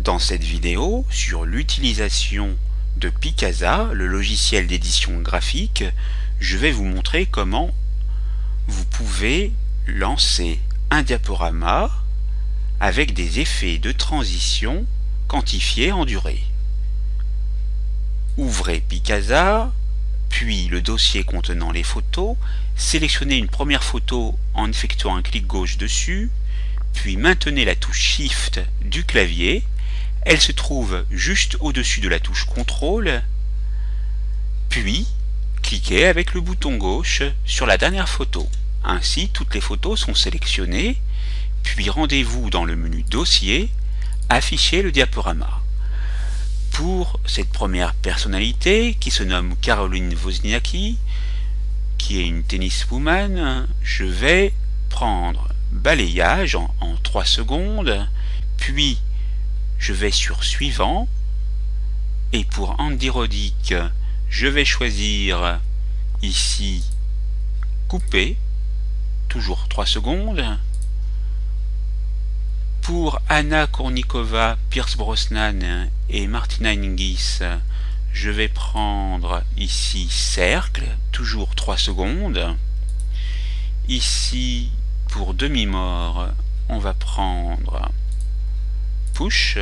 Dans cette vidéo sur l'utilisation de Picasa, le logiciel d'édition graphique, je vais vous montrer comment vous pouvez lancer un diaporama avec des effets de transition quantifiés en durée. Ouvrez Picasa, puis le dossier contenant les photos, sélectionnez une première photo en effectuant un clic gauche dessus, puis maintenez la touche Shift du clavier. Elle se trouve juste au-dessus de la touche CTRL, puis cliquez avec le bouton gauche sur la dernière photo. Ainsi, toutes les photos sont sélectionnées, puis rendez-vous dans le menu Dossier, afficher le diaporama. Pour cette première personnalité, qui se nomme Caroline Wozniacki, qui est une tenniswoman, je vais prendre balayage en 3 secondes, puis je vais sur Suivant, et pour Andy Roddick, je vais choisir ici Couper, toujours 3 secondes. Pour Anna Kournikova, Pierce Brosnan et Martina Hingis, je vais prendre ici Cercle, toujours 3 secondes. Ici, pour Demi-mort, on va prendre Push,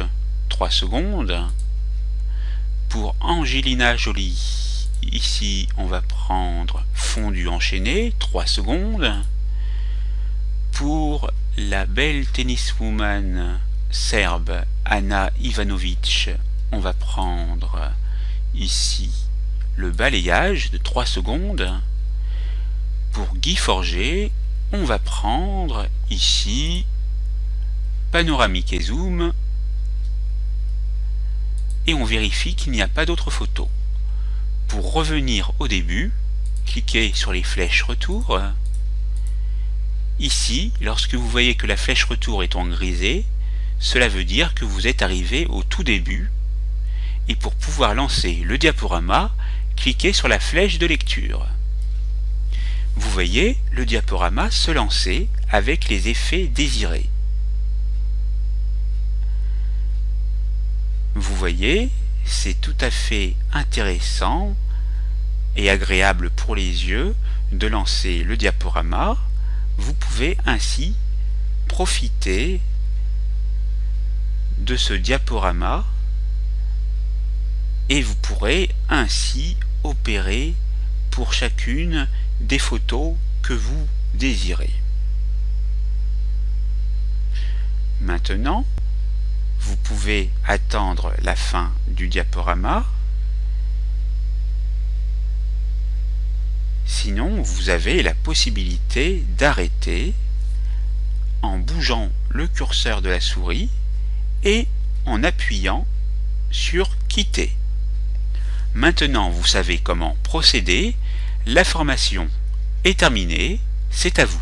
3 secondes. Pour Angelina Jolie, ici on va prendre Fondu enchaîné, 3 secondes. Pour la belle tenniswoman serbe Ana Ivanovic, on va prendre ici le balayage de 3 secondes. Pour Guy Forget, on va prendre ici panoramique et zoom, et on vérifie qu'il n'y a pas d'autres photos. Pour revenir au début, cliquez sur les flèches retour. Ici, lorsque vous voyez que la flèche retour est en grisé, cela veut dire que vous êtes arrivé au tout début, et pour pouvoir lancer le diaporama, cliquez sur la flèche de lecture. Vous voyez le diaporama se lancer avec les effets désirés. Vous voyez, c'est tout à fait intéressant et agréable pour les yeux de lancer le diaporama. Vous pouvez ainsi profiter de ce diaporama et vous pourrez ainsi opérer pour chacune des photos que vous désirez. Maintenant, vous pouvez attendre la fin du diaporama. Sinon, vous avez la possibilité d'arrêter en bougeant le curseur de la souris et en appuyant sur Quitter. Maintenant, vous savez comment procéder. La formation est terminée. C'est à vous.